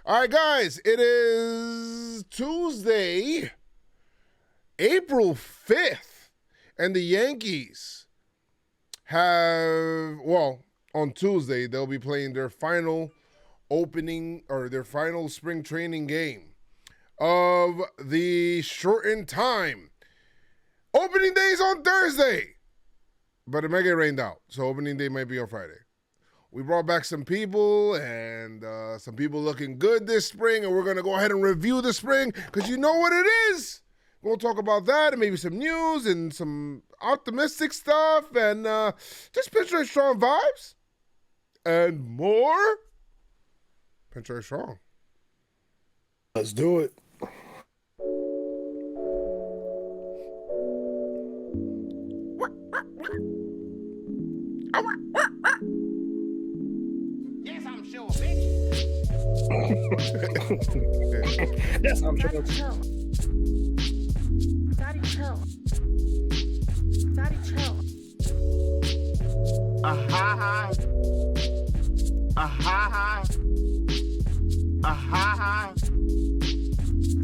All right, guys, it is Tuesday, April 5th, and the Yankees have, well, on Tuesday, they'll be playing their final their final spring training game of the shortened time. Opening day is on Thursday, but it may get rained out, so opening day might be on Friday. We brought back some people, and some people looking good this spring, and we're going to go ahead and review the spring because you know what it is. We'll talk about that and maybe some news and some optimistic stuff and just Pinstripe Strong vibes and more. Pinstripe Strong. Let's do it. Yes, I'm sure, bitch. Yes, I'm sure. Daddy chill. Daddy chill. Ha.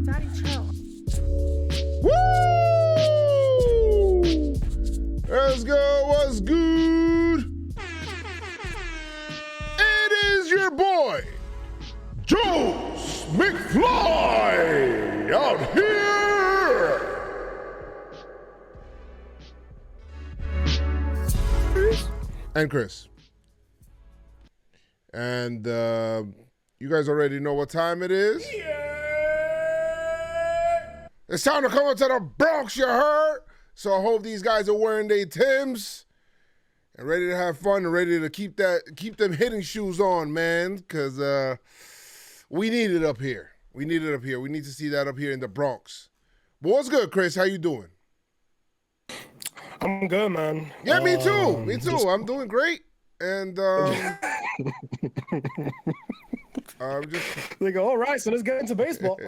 Daddy chill. Woo! Let's go. What's good? It is your boy, Joe's McFly, out here. And Chris. And you guys already know what time it is. It's time to come up to the Bronx, you heard? So I hope these guys are wearing their Timbs and ready to have fun and ready to keep them hitting shoes on, man, because we need it up here. We need it up here. We need to see that up here in the Bronx. But what's good, Chris? How you doing? I'm good, man. Yeah, me too. Me too. I'm doing great. And I'm just like, all right, so let's get into baseball.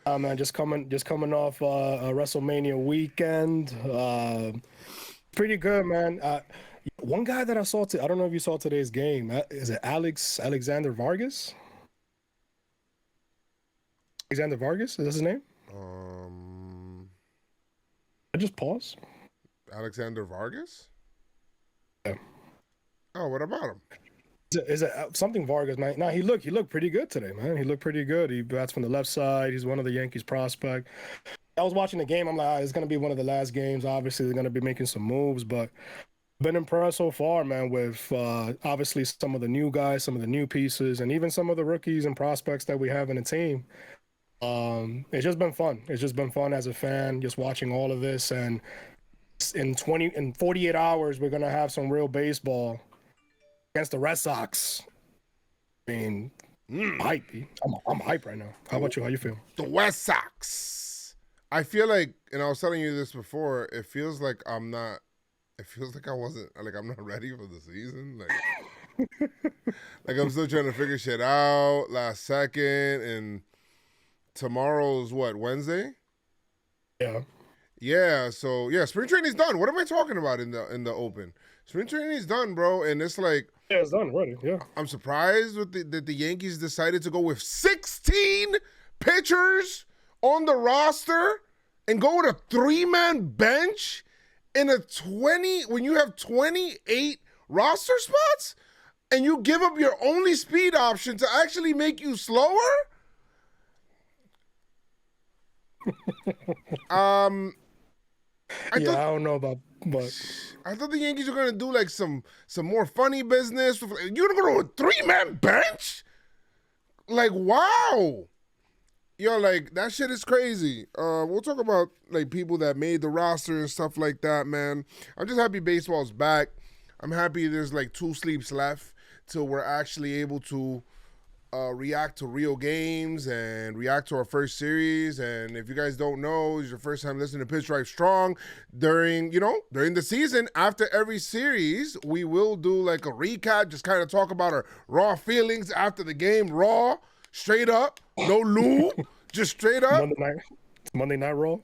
Man, just coming off a WrestleMania weekend. Pretty good, man. One guy that I saw, I don't know if you saw today's game. Is it Alexander Vargas? Alexander Vargas, is that his name? I just pause. Alexander Vargas? Yeah. Oh, what about him? Is it something Vargas, man? No, he looked pretty good today, man. He looked pretty good. He bats from the left side. He's one of the Yankees prospect. I was watching the game. I'm like, it's going to be one of the last games. Obviously, they're going to be making some moves, but been impressed so far, man, with obviously some of the new guys, some of the new pieces, and even some of the rookies and prospects that we have in the team. It's just been fun. It's just been fun as a fan, just watching all of this. And in 48 hours, we're going to have some real baseball against the Red Sox. I mean, hype. I'm hype right now. How about you? How you feel? The Red Sox. I feel like, and I was telling you this before, it feels like I'm not ready for the season. Like I'm still trying to figure shit out last second, and tomorrow's what, Wednesday? Yeah. Yeah, so yeah, spring training's done. What am I talking about in the open? Spring training's done, bro, and it's like, yeah, it's done already. Yeah, I'm surprised that the Yankees decided to go with 16 pitchers on the roster and go with a 3-man bench in when you have 28 roster spots and you give up your only speed option to actually make you slower. I don't know about, but I thought the Yankees were gonna do like some more funny business. You're gonna go with a 3-man bench? Like, wow. Yo, like, that shit is crazy. We'll talk about like people that made the roster and stuff like that, man. I'm just happy baseball's back. I'm happy there's like 2 sleeps left till we're actually able to react to real games and react to our first series. And if you guys don't know, it's your first time listening to Pinstripe Strong, during the season, after every series, we will do like a recap, just kind of talk about our raw feelings after the game, raw, straight up, no lube, just straight up. Monday Night Raw.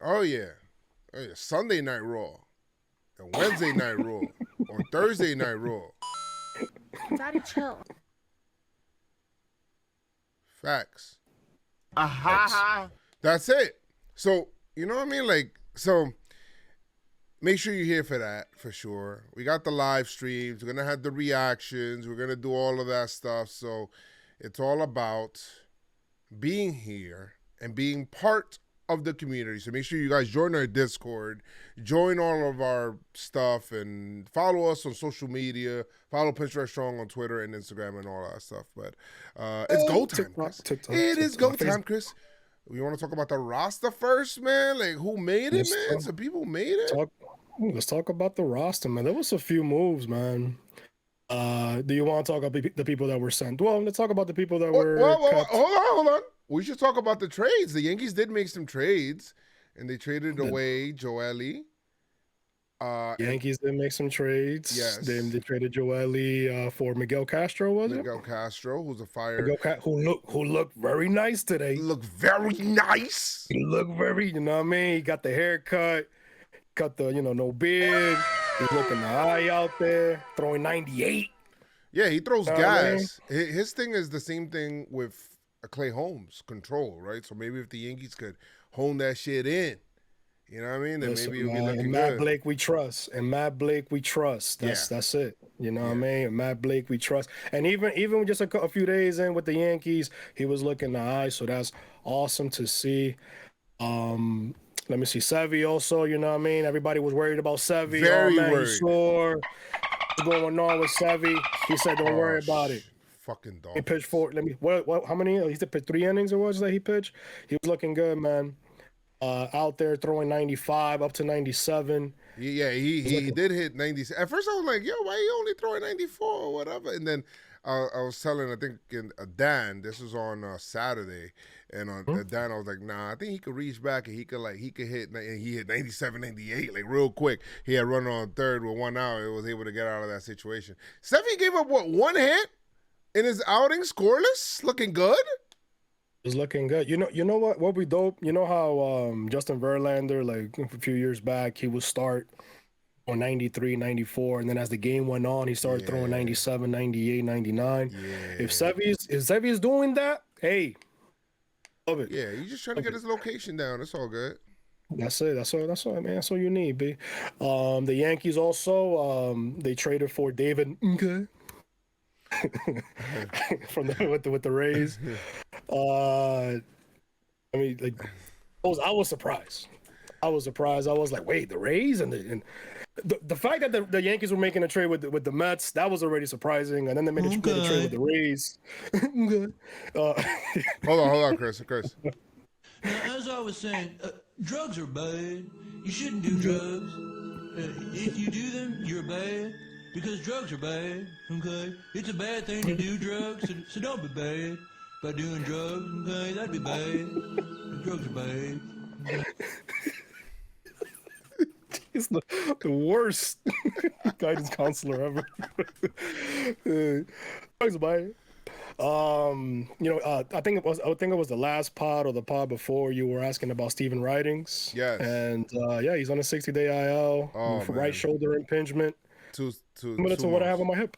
Oh yeah. Sunday Night Raw, and Wednesday Night Raw, or Thursday Night Raw. Daddy chill. Facts. Ha. That's it. So, you know what I mean? Like, so make sure you're here for that, for sure. We got the live streams. We're going to have the reactions. We're going to do all of that stuff. So it's all about being here and being part of the community. So make sure you guys join our Discord, join all of our stuff, and follow us on social media. Follow Pinstripe Strong on Twitter and Instagram and all that stuff. But it's go time, Chris. It is go time, Chris. We want to talk about the roster first, man? Like, who made it, man? Some people made it. Let's talk about the roster, man. There was a few moves, man. Do you want to talk about the people that were sent? Well, let's talk about the people that were cut. Hold on. We should talk about the trades. The Yankees did make some trades, and they traded away Joely. Yankees did make some trades. Yes. They traded Joely for Miguel Castro, was it? Miguel Castro, who's a fire. Who looked very nice today. Looked very nice. He looked very, you know what I mean? He got the haircut, got the, no beard. He's looking the eye out there, throwing 98. Yeah, he throws gas. I mean? His thing is the same thing with Clay Holmes, control, right? So maybe if the Yankees could hone that shit in, you know what I mean? Then maybe it'll be looking and Matt Blake we trust. And Matt Blake we trust. That's it. You know what I mean? And Matt Blake we trust. And even just a few days in with the Yankees, he was looking the eye. So that's awesome to see. Let me see. Sevy also, you know what I mean? Everybody was worried about Sevy. Very worried. He's sore. What's going on with Sevy? He said, don't worry about it. Fucking dog. He pitched how many? He pitched 3 innings or was that he pitched? He was looking good, man. Out there throwing 95 up to 97. Yeah, he did hit 90. At first I was like, yo, why you only throwing 94 or whatever? And then I was telling, I think, Dan, this was on Saturday, and on Dan, I was like, nah, I think he could reach back and he could hit, and he hit 97, 98, like real quick. He had run on third with 1 out. He was able to get out of that situation. Steffi gave up, 1 hit in his outing, scoreless, looking good? It's looking good. You know what we dope? You know how Justin Verlander, like a few years back, he would start on 93, 94, and then as the game went on, he started throwing 97, 98, 99. Yeah. If Sevy's doing that, hey, love it. Yeah, he's just trying to get his location down. It's all good. That's it. That's all, man. That's all you need, B. The Yankees also they traded for David with the Rays. I mean, like, I was surprised. I was like, wait, the Rays and the fact that the Yankees were making a trade with the Mets, that was already surprising, and then they made a trade with the Rays. Hold on, Chris. Now, as I was saying, drugs are bad. You shouldn't do drugs. If you do them, you're bad. Because drugs are bad, okay? It's a bad thing to do drugs, so don't be bad by doing drugs, okay? That'd be bad. Drugs are bad. He's the worst guidance counselor ever. Drugs are bad. I think it was the last pod or the pod before you were asking about Steven Ridings. Yes. And he's on a 60-day IL for right shoulder impingement. Similar to what I have on my hip.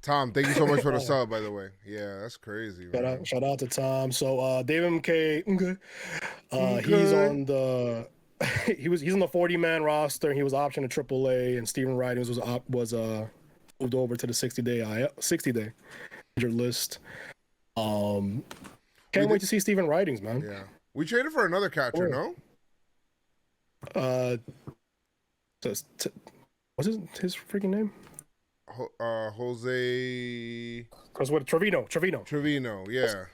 Tom, thank you so much for the sub, by the way. Yeah, that's crazy. Shout out to Tom. So David McKay, he's on the he's on the 40-man roster. He was optioned to AAA, and Steven Ridings was moved over to the 60-day injured list. Can't wait to see Steven Ridings, man. Yeah, we traded for another catcher, no? What's his freaking name? Jose. Because what? Trevino, yeah.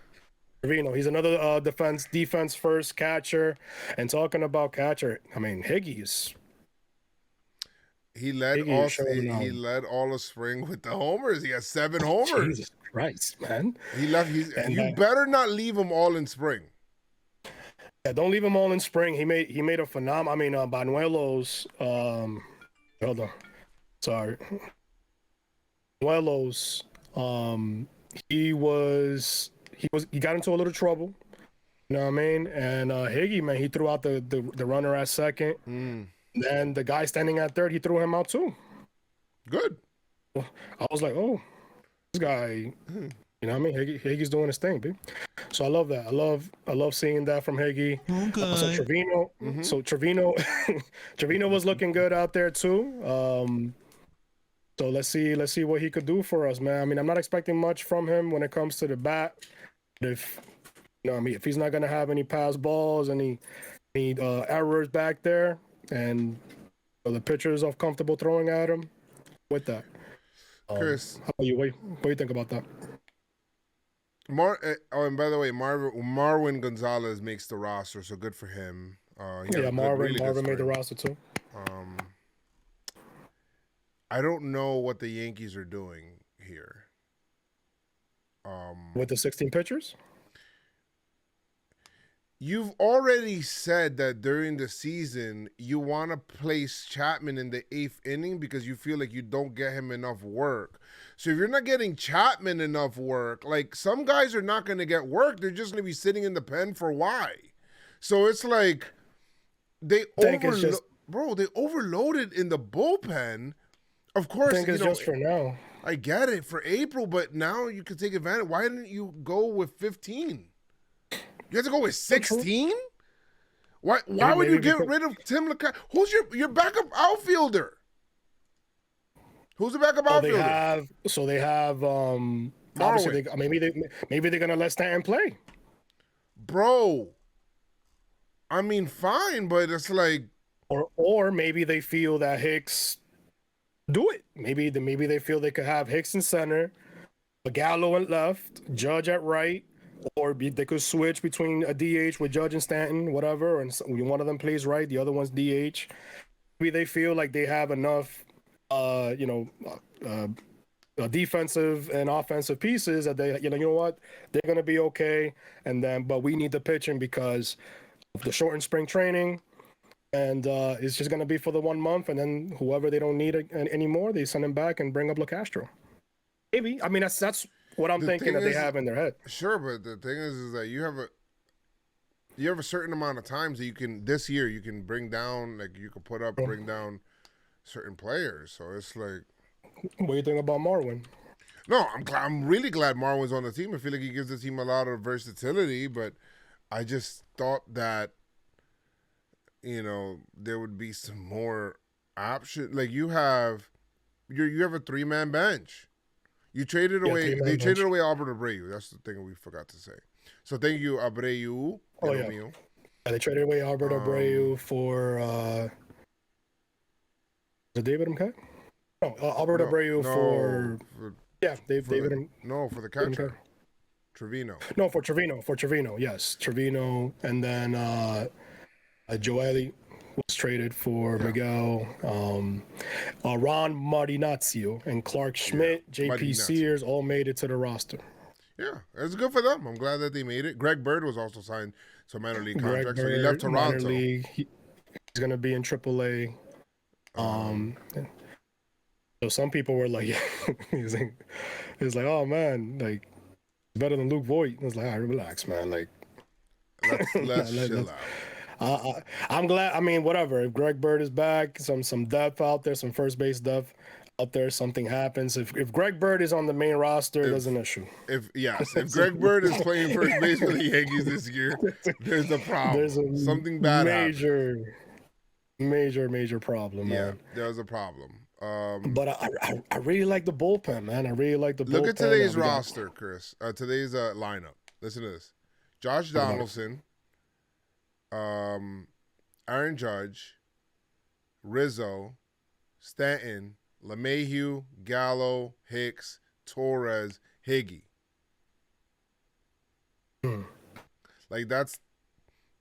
Trevino. He's another defense first catcher. And talking about catcher, I mean, Higgy's. He led all of spring with the homers. He has 7 homers. Jesus Christ, man. You better not leave him all in spring. Yeah, don't leave him all in spring. He made a phenomenal. I mean, Banuelos. Hold on. Sorry. Banuelos. He got into a little trouble. You know what I mean? And Higgy, man, he threw out the runner at second. And the guy standing at third, he threw him out too. Good. I was like, oh, this guy, you know what I mean? Higgy's doing his thing, B. So I love that. I love seeing that from Higgy. So Okay. Trevino, Trevino was looking good out there too. So let's see what he could do for us, man. I mean, I'm not expecting much from him when it comes to the bat. If I mean, if he's not gonna have any pass balls, any errors back there, and the pitchers are comfortable throwing at him with that. Chris, How about you? What do you think about that? and by the way, Marwin Gonzalez makes the roster, so good for him. He had a Marvin really good made the spring. roster too. I don't know what the Yankees are doing here. With the 16 pitchers? You've already said that during the season you want to place Chapman in the 8th inning because you feel like you don't get him enough work. So if you're not getting Chapman enough work, like some guys are not going to get work. They're just going to be sitting in the pen for why? So it's like they overloaded in the bullpen. Of course, I think it's just for now. I get it for April, but now you can take advantage. Why didn't you go with 15? You have to go with 16? Why would you get rid of Tim LeCat? Who's your backup outfielder? Who's the backup outfielder? They have obviously maybe they're gonna let Stanton play. Bro. I mean, fine, but it's like or maybe they feel that Hicks do it. Maybe they feel they could have Hicks in center, Gallo at left, Judge at right. Or they could switch between a DH with Judge and Stanton, whatever, and one of them plays right, the other one's DH. Maybe they feel like they have enough, defensive and offensive pieces that they, you know what, they're gonna be okay. And then, but we need the pitching because of the shortened spring training, and it's just gonna be for the 1 month, and then whoever they don't need anymore, they send him back and bring up LeCastro. Maybe. I mean, that's what I'm thinking that they have in their head. Sure, but the thing is that you have a certain amount of times that you can this year you can bring down, like you can bring down certain players. So it's like, what do you think about Marwin? No, I'm really glad Marwin's on the team. I feel like he gives the team a lot of versatility, but I just thought that there would be some more option. Like you have a 3-man bench. You traded away. They traded away Albert Abreu. That's the thing we forgot to say. So thank you, Abreu. They traded away Albert Abreu for the David McKay? No, Albert Abreu for David. No, for the catcher, Trevino. No, for Trevino. For Trevino, yes, Trevino, and then Joely was traded for Miguel, Ron Martinazio and Clark Schmidt, JP Sears all made it to the roster. Yeah, it's good for them. I'm glad that they made it. Greg Bird was also signed to a minor league contract, so he left Toronto. He's going to be in AAA. So some people were like, he's like, oh man, like better than Luke Voigt. I was like, all right, relax, man. Like, let's chill out. I'm glad. I mean, whatever. If Greg Bird is back, some depth out there, some first base depth out there, something happens. If Greg Bird is on the main roster, there's an issue. If Greg Bird is playing first base for the Yankees this year, there's a problem. There's something bad major problem. Yeah, man. there's a problem. But I really like the bullpen, man. I really like the bullpen. Look at today's roster, Chris. Today's lineup. Listen to this: Josh Donaldson, Aaron Judge, Rizzo, Stanton, LeMahieu, Gallo, Hicks, Torres, Higgy. Like that's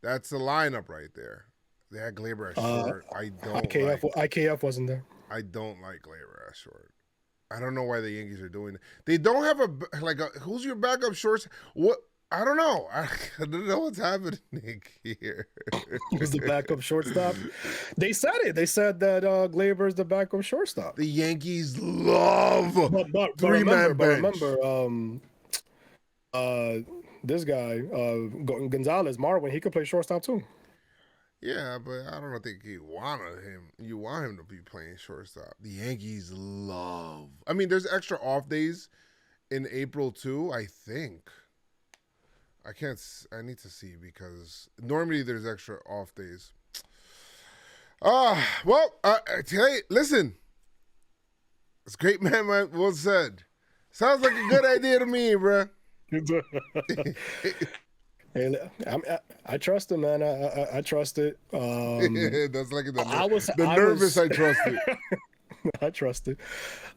the lineup right there. They had Gleyber at short. IKF wasn't there. I don't like Gleyber at short. I don't know why the Yankees are doing it. They don't have who's your backup shorts? What? I don't know. I don't know what's happening here. Who's the backup shortstop? They said it. They said that Gleyber is the backup shortstop. The Yankees love three-man bench. Remember, this guy, Gonzalez, Marwin, he could play shortstop too. Yeah, but I don't think you want him to be playing shortstop. The Yankees love. I mean, there's extra off days in April too, I think. I can't. I need to see because normally there's extra off days. Well, hey, listen. It's great, man. Well said. Sounds like a good idea to me, bruh. Hey, I trust him, man. I trust it. That's like the I nervous. I trust it. I trust it.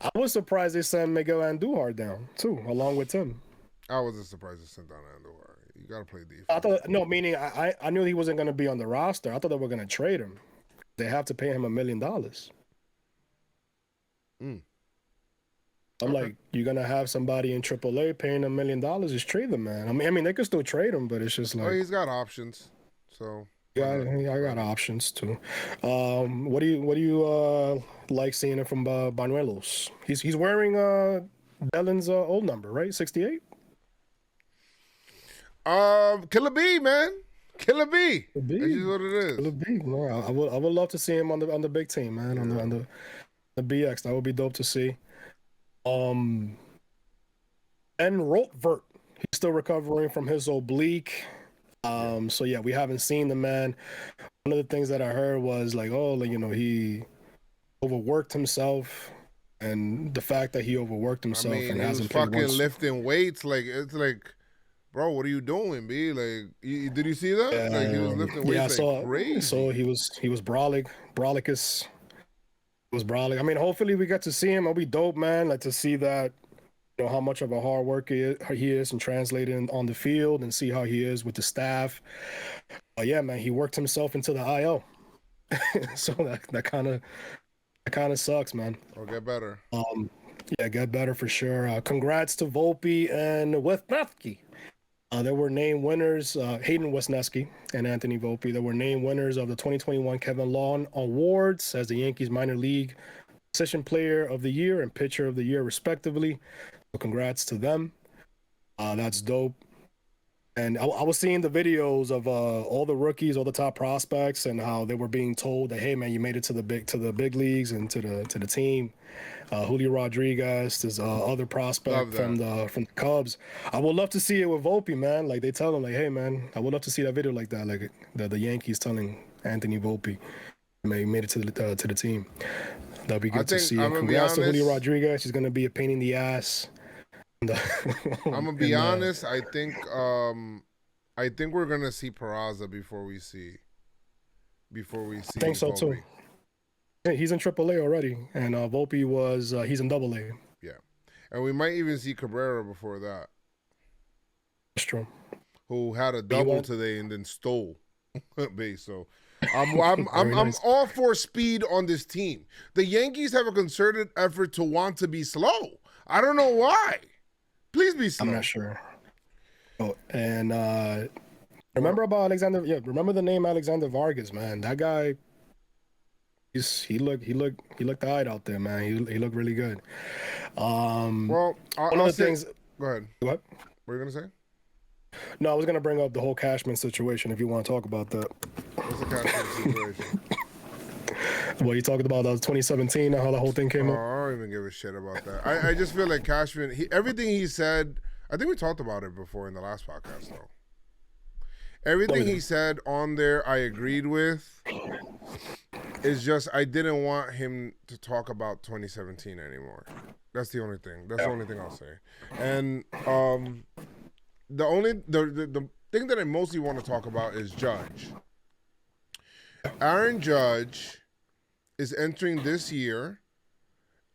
I was surprised they sent Miguel Andujar down too, along with Tim. I wasn't surprised they sent down Andujar. You gotta play defense. I thought meaning I knew he wasn't going to be on the roster. I thought they were going to trade him. They have to pay him $1 million. I'm like, you're gonna have somebody in AAA paying $1 million? Just trade them, man. I mean, they could still trade him, but it's just like, he's got options, so yeah, I got options too. What do you like seeing him from Banuelos? He's wearing Dellen's old number, right? 68. Killer B, man. Killer B. That's just what it is. Killer B. No, I would love to see him on the big team, man. On the BX, that would be dope to see. And Rotvert, he's still recovering from his oblique. So yeah, we haven't seen the man. One of the things that I heard was like, he overworked himself, and the fact that he overworked himself and hasn't played fucking lifting weights, like it's like, bro, what are you doing, B? Like, did you see that? Like he was lifting weights. Yeah, I saw crazy. So he was Brolicus. Was Brawley. I mean, hopefully we get to see him. It'll be dope, man. Like to see that, how much of a hard worker he is and translating on the field, and see how he is with the staff. Yeah, man, he worked himself into the IL, so that kind of sucks, man. Or get better. Yeah, get better for sure. Congrats to Volpe and Wisniewski. They were named winners, Hayden Wisniewski and Anthony Volpe. They were named winners of the 2021 Kevin Lawn Awards as the Yankees minor league position player of the year and pitcher of the year, respectively. So congrats to them. That's dope. And I was seeing the videos of all the rookies, all the top prospects, and how they were being told that, hey, man, you made it to the big leagues and to the team. Julio Rodriguez, there's other prospect from the Cubs. I would love to see it with Volpe, man. Like they tell him, like, hey, man, I would love to see that video like that, like the Yankees telling Anthony Volpe, he made it to the team. That'd be good to see. Congrats to Julio Rodriguez. He's gonna be a pain in the ass. I'm gonna be honest. I think we're gonna see Peraza before we see. I think so too. He's in AAA already, and Volpe he's in AA. Yeah, and we might even see Cabrera before that. That's true. Who had a double today and then stole base. So I'm all for speed on this team. The Yankees have a concerted effort to want to be slow. I don't know why. Please be slow. I'm not sure. Oh, and remember about Alexander? Yeah, remember the name Alexander Vargas, man. That guy. He looked eyed out there, man. He looked really good. Well, one of the things. Go ahead. What? What were you gonna say? No, I was gonna bring up the whole Cashman situation. If you want to talk about that. What's the Cashman situation? Well, you talked about 2017, how the whole thing came up. I don't even give a shit about that. I just feel like Cashman. Everything he said. I think we talked about it before in the last podcast, though. Everything he said on there, I agreed with. It's just I didn't want him to talk about 2017 anymore. That's the only thing. That's the only thing I'll say. And the thing that I mostly want to talk about is Judge. Aaron Judge is entering this year,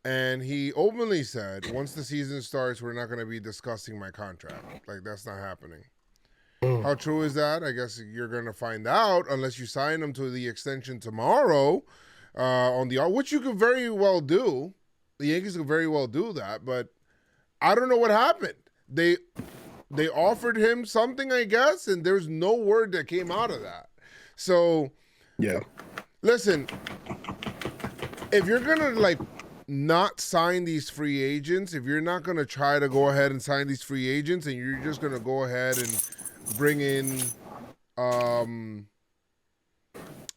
and he openly said, once the season starts, we're not going to be discussing my contract. Like, that's not happening. How true is that? I guess you're going to find out unless you sign him to the extension tomorrow which you could very well do. The Yankees could very well do that, but I don't know what happened. They offered him something, I guess, and there's no word that came out of that. So, yeah. Listen, if you're going to, not sign these free agents, if you're not going to try to go ahead and sign these free agents and you're just going to go ahead and bring in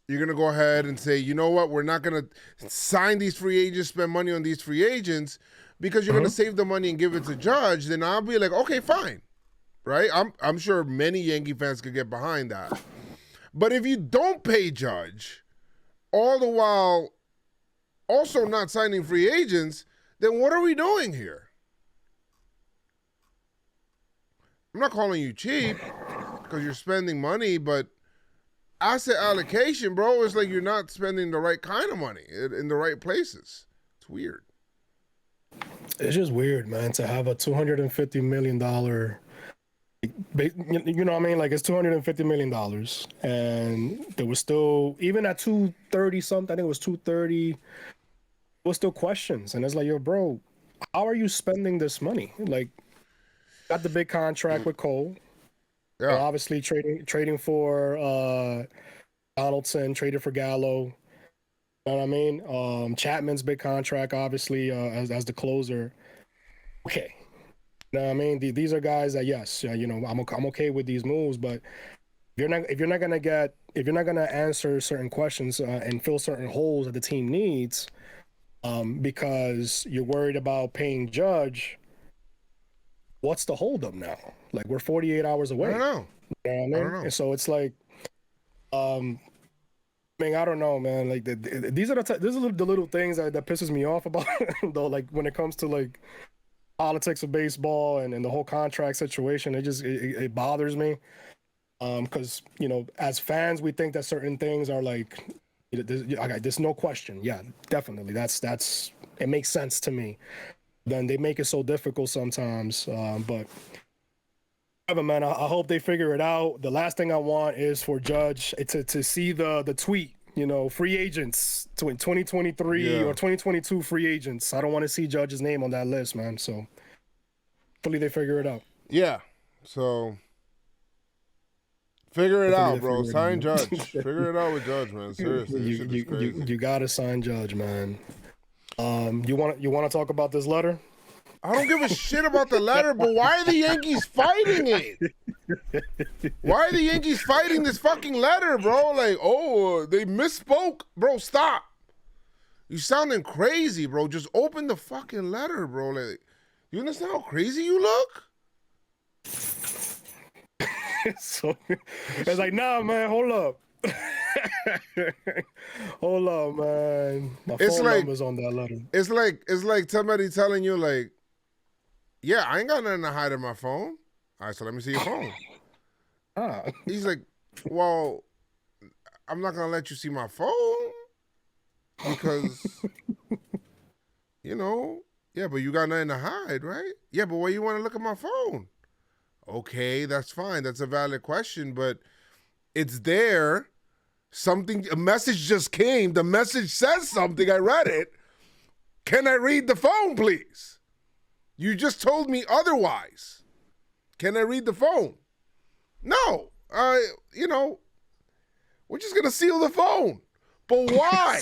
you're going to go ahead and say, you know what, we're not going to sign these free agents, spend money on these free agents because you're going to save the money and give it to Judge, then I'll be like, okay, fine, right? I'm sure many Yankee fans could get behind that. But if you don't pay Judge, all the while also not signing free agents, then what are we doing here? I'm not calling you cheap because you're spending money, but asset allocation, bro, is like you're not spending the right kind of money in the right places. It's weird. It's just weird, man, to have a $250 million, you know what I mean? Like, it's $250 million. And there was still, even at 230 something, I think it was 230, there was still questions. And it's like, yo, bro, how are you spending this money? Like, got the big contract with Cole. Yeah. Obviously trading for Donaldson, traded for Gallo. You know what I mean? Chapman's big contract, obviously, as the closer. Okay. You know what I mean? These are guys that, yes, you know, I'm okay with these moves, but if you're not gonna answer certain questions and fill certain holes that the team needs, because you're worried about paying Judge, what's the holdup now? Like, we're 48 hours away. I don't know. You know what I mean? I don't know. And so it's like, I mean, I don't know, man. Like, these are the little things that pisses me off about, though. Like, when it comes to like politics of baseball and the whole contract situation, it bothers me. Because, you know, as fans, we think that certain things are like, there's no question. Yeah, definitely. That's it makes sense to me. Then they make it so difficult sometimes. But whatever, man, I hope they figure it out. The last thing I want is for Judge to see the tweet, you know, free agents to in 2023 or 2022 free agents. I don't want to see Judge's name on that list, man. So hopefully they figure it out. Yeah. So figure it out, bro. Sign Judge. Figure it out with Judge, man. Seriously. You gotta sign Judge, man. You want to talk about this letter? I don't give a shit about the letter, but why are the Yankees fighting it? Why are the Yankees fighting this fucking letter, bro? Like, oh, they misspoke. Bro, stop. You sounding crazy, bro. Just open the fucking letter, bro. Like, you understand how crazy you look? So it's like, nah, man, hold up. Hold up, man. My phone number's on that letter. It's like somebody telling you, like, yeah, I ain't got nothing to hide in my phone. All right, so let me see your phone. He's like, well, I'm not gonna let you see my phone because, you know, yeah, but you got nothing to hide, right? Yeah, but why you want to look at my phone? Okay, that's fine. That's a valid question, but it's there. A message just came. The message says something. I read it. Can I read the phone, please? You just told me otherwise. Can I read the phone? No. You know, we're just going to seal the phone. But why?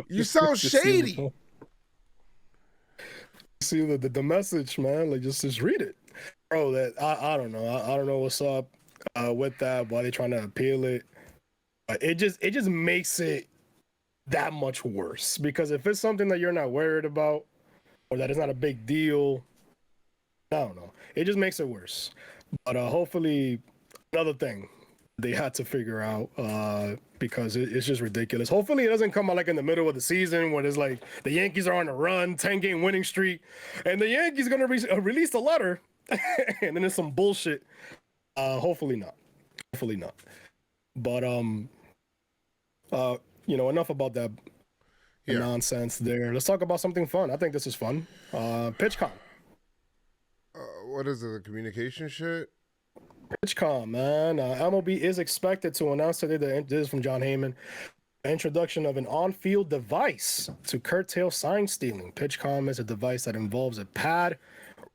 You sound shady. See the message, man. Like, just read it. Bro, that I don't know. I don't know what's up with that. Why they trying to appeal it? It just makes it that much worse. Because if it's something that you're not worried about, or that it's not a big deal, I don't know. It just makes it worse. But hopefully, another thing they had to figure out, because it's just ridiculous. Hopefully, it doesn't come out like in the middle of the season when it's like the Yankees are on a run, 10-game winning streak, and the Yankees gonna release a letter, and then it's some bullshit. Hopefully not. Hopefully not. But you know, enough about that nonsense there. Let's talk about something fun. I think this is fun. PitchCom. What is it? The communication shit? PitchCom, man. MLB is expected to announce today that this is from John Heyman. Introduction of an on-field device to curtail sign stealing. PitchCom is a device that involves a pad.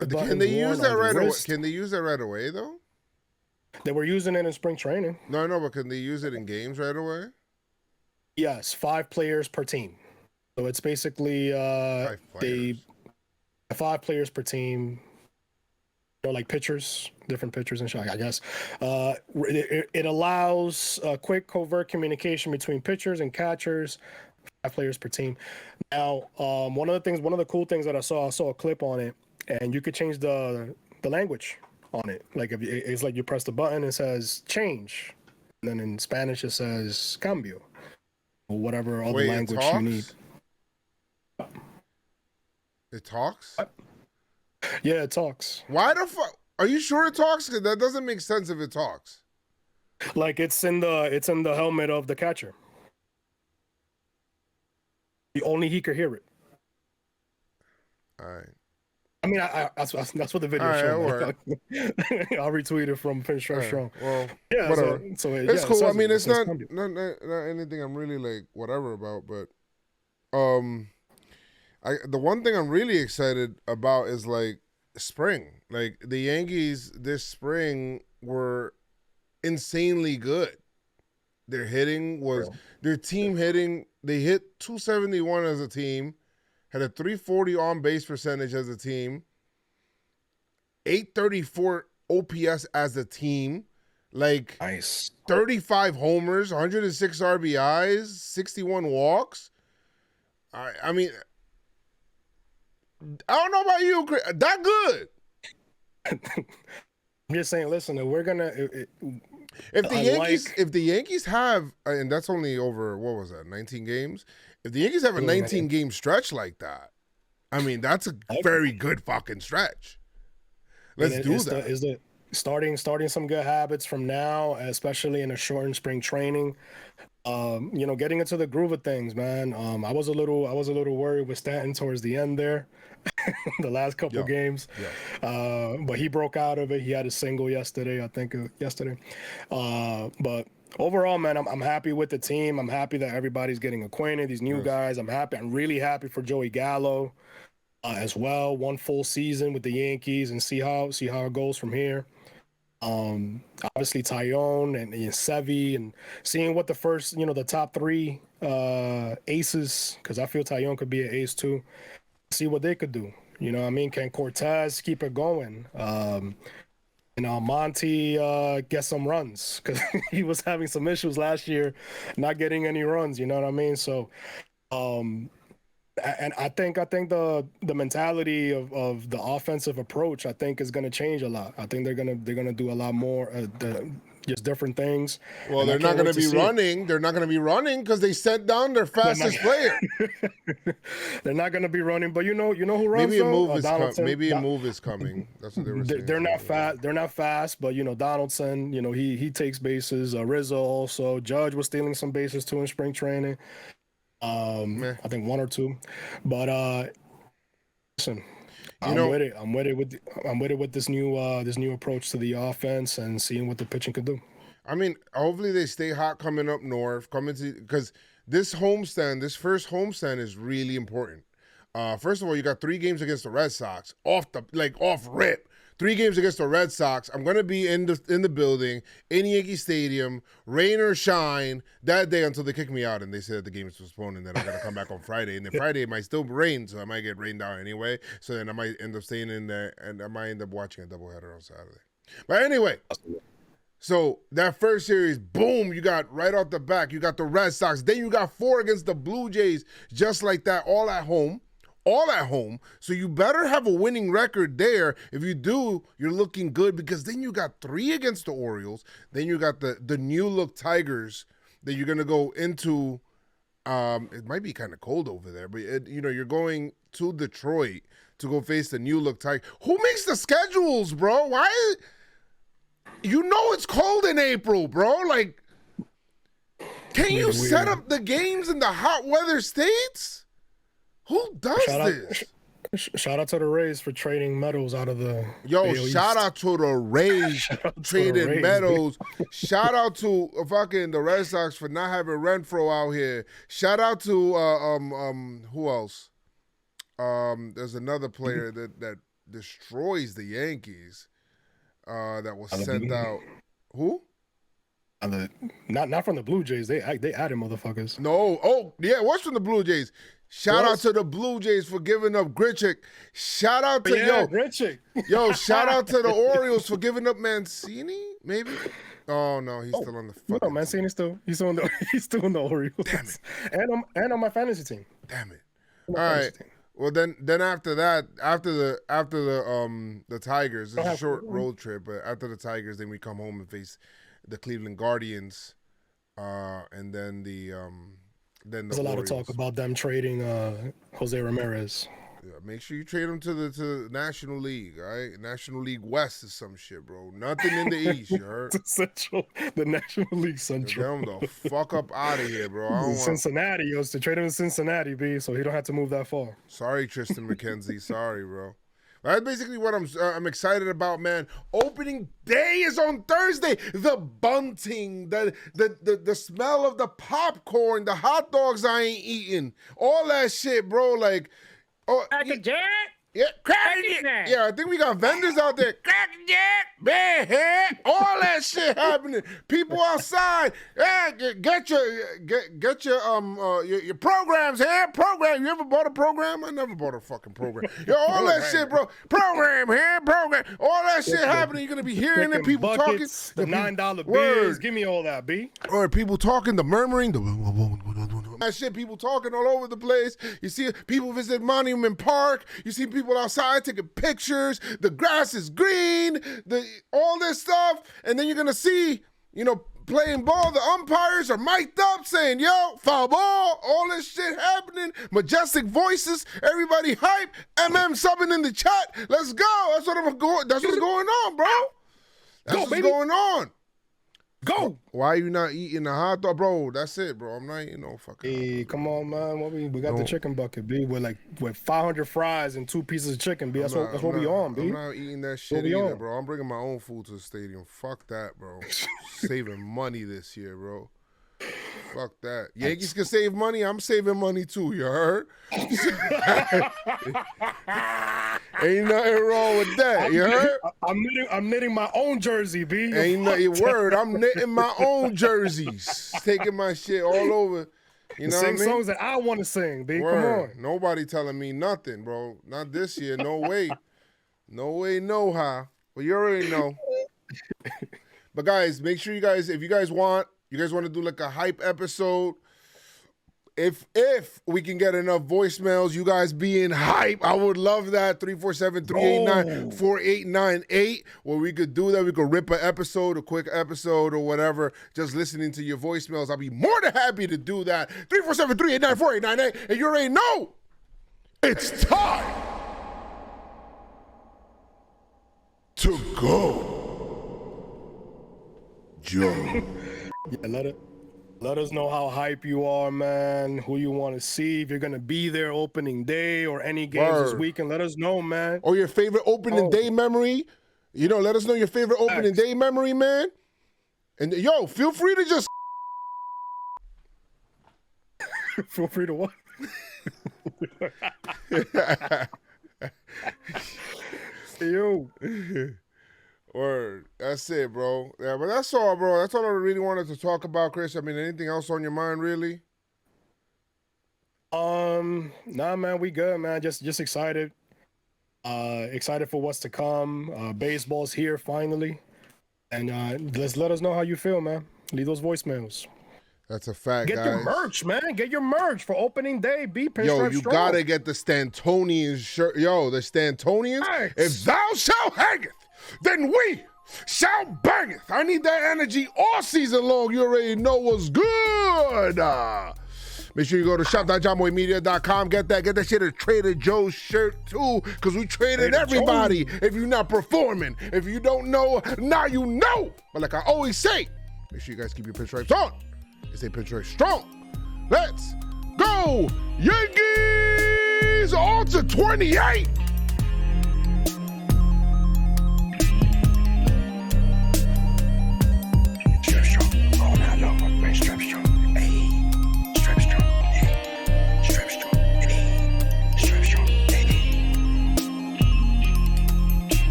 Can they use that right away? Can they use that right away though? They were using it in spring training. No, but can they use it in games right away? Yes, 5 players per team. So it's basically 5 players per team. You know, like pitchers, different pitchers and shit, I guess. It allows quick, covert communication between pitchers and catchers. 5 players per team. Now, one of the cool things that I saw a clip on it, and you could change the language on it. Like it's like you press the button, it says change, and then in Spanish it says cambio, or whatever other Wait, language you need. It talks? Yeah, it talks. Why the fuck? Are you sure it talks? 'Cause that doesn't make sense if it talks. Like it's in the helmet of the catcher. Only he could hear it. All right. I mean, that's what the video All right, showed. I'll retweet it from Pinstripe Strong. Well, Yeah, whatever. So It's yeah, cool. I says mean, it. It it's says not cambio. anything I'm really like whatever about, but the one thing I'm really excited about is like spring. Like the Yankees this spring were insanely good. Their hitting was their team hitting. They hit 271 as a team, had a 340 on base percentage as a team, 834 OPS as a team, like Nice. 35 homers, 106 RBIs, 61 walks. I mean, I don't know about you, Chris. That good. I'm just saying. Listen, we're gonna. If the Yankees have, and that's only over what was that, 19 games. If the Yankees have a 19 game stretch like that, I mean that's a very good fucking stretch. Let's do that. Is the starting some good habits from now, especially in a shortened spring training. Getting into the groove of things, man. I was a little worried with Stanton towards the end there, the last couple games. But he broke out of it. He had a single yesterday, I think yesterday. But overall, man, I'm happy with the team. I'm happy that everybody's getting acquainted. These new guys, I'm happy. I'm really happy for Joey Gallo as well. One full season with the Yankees, and see how it goes from here. Obviously Tyone and Sevy, and seeing what the first, the top three aces, because I feel Tyone could be an ace too. See what they could do. You know what I mean? Can Cortez keep it going? Monty get some runs, because he was having some issues last year, not getting any runs. You know what I mean? So, and I think the mentality of the offensive approach, I think, is going to change a lot. I think they're gonna do a lot more just different things. Well, they're not going to be running. They're not going to be running because they sent down their fastest player. They're not going to be running, but you know who runs. Maybe a move is coming. Maybe a move is coming. That's what they were saying. They're not fast. They're not fast, but Donaldson. He takes bases. Rizzo also. Judge was stealing some bases too in spring training. I think one or two, but listen, I'm with it. I'm with it with this new approach to the offense and seeing what the pitching could do. I mean, hopefully they stay hot coming up north, because this first homestand is really important. First of all, you got 3 games against the Red Sox off rip. 3 games against the Red Sox. I'm gonna be in the building in Yankee Stadium, rain or shine, that day until they kick me out and they say that the game is postponed and then I'm gonna come back on Friday. And then Friday it might still rain, so I might get rained out anyway. So then I might end up staying in there and I might end up watching a doubleheader on Saturday. But anyway, so that first series, boom, you got right off the back, you got the Red Sox. Then you got 4 against the Blue Jays, just like that, all at home. So you better have a winning record there. If you do, you're looking good, because then you got 3 against the Orioles. Then you got the new look Tigers that you're going to go into. It might be kind of cold over there, but you're going to Detroit to go face the new look Tigers. Who makes the schedules, bro? Why? It's cold in April, bro. Like, can you set up the games in the hot weather states? Who does this? Shout out to the Rays for trading Meadows out of the shout out to the Rays trading Meadows. Shout out to fucking the Red Sox for not having Renfro out here. Shout out to who else? There's another player that destroys the Yankees that was sent out. Who? Not from the Blue Jays. They added motherfuckers. No. Oh, yeah, it was from the Blue Jays. Shout out to the Blue Jays for giving up Grichuk. Shout out to Grichuk. Shout out to the Orioles for giving up Mancini, maybe. Oh no, he's still on the fucking. No, Mancini's still in the Orioles. Damn it. And on my fantasy team. Damn it. All right. Well, then after that, after the Tigers, it's a short road trip. But after the Tigers, then we come home and face the Cleveland Guardians, and then There's a lot of talk about them trading Jose Ramirez. Yeah, make sure you trade him to the National League, all right? National League West is some shit, bro. Nothing in the East, you heard? The National League Central. Get him the fuck up out of here, bro. I don't Cincinnati, he was to trade him in Cincinnati, B, so he don't have to move that far. Sorry, Tristan McKenzie. Sorry, bro. That's basically what I'm excited about, man. Opening day is on Thursday. The bunting, the smell of the popcorn, the hot dogs I ain't eating, all that shit, bro. Like, Jack? Yeah, Cracker Jack. Yeah, I think we got vendors out there. Cracker Jack, bad head, all that shit happening. People outside. Yeah, get your programs here. Program. You ever bought a program? I never bought a fucking program. Yeah, all that shit, bro. Program here, program. All that shit happening. You're gonna be hearing it. People buckets, talking. The $9 bills. Give me all that, B. Or people talking, the murmuring, that shit, people talking all over the place. You see people visit Monument Park. You see people outside taking pictures. The grass is green. All this stuff. And then you're going to see, playing ball. The umpires are mic'd up saying, yo, foul ball. All this shit happening. Majestic voices. Everybody hype. MM subbing in the chat. Let's go. That's what's going on, bro. That's what's going on. Go! Why are you not eating a hot dog, bro? That's it, bro. I'm not eating no fucking. Hey, come on, man. We got the chicken bucket, B. With 500 fries and 2 pieces of chicken, B. That's what we on, B. I'm not eating that shit either, bro. I'm bringing my own food to the stadium. Fuck that, bro. Saving money this year, bro. Fuck that. Yankees can save money. I'm saving money too. You heard? Ain't nothing wrong with that. You heard? I'm knitting my own jersey, B. Ain't nothing word. I'm knitting my own jerseys. Taking my shit all over. You know what I mean? Sing songs that I want to sing, B. Word. Come on. Nobody telling me nothing, bro. Not this year. No way. No way, no how. Well, you already know. But guys, make sure if you guys want to do like a hype episode, if we can get enough voicemails, you guys being hype, I would love that. 347-389-4898, where we could do that. We could rip a quick episode or whatever, just listening to your voicemails. I'll be more than happy to do that. 347-389-4898, and you already know it's time to go. Joe. Yeah, let us know how hype you are, man. Who you want to see. If you're going to be there opening day or any games this weekend, let us know, man. Or your favorite opening day memory. Let us know your favorite opening day memory, man. And, yo, feel free to just... Feel free to what? Yo. Word. That's it, bro. Yeah, but that's all, bro. That's all I really wanted to talk about, Chris. I mean, anything else on your mind, really? Nah, man, we good, man. Just excited. Excited for what's to come. Baseball's here finally. And let us know how you feel, man. Leave those voicemails. That's a fact, guys. Get your merch, man. Get your merch for opening day. Be Pinstripe Strong. Yo, you gotta get the Stantonian shirt. Yo, the Stantonians. Nice. If thou shalt hangeth, then we shall bangeth. I need that energy all season long. You already know what's good. Make sure you go to shop.jomboymedia.com. Get that shit a Trader Joe's shirt too, because we traded everybody. Joe. If you're not performing, if you don't know, now you know. But like I always say, make sure you guys keep your pinstripes on. It's a Pinstripe Strong. Let's go, Yankees! On to 28.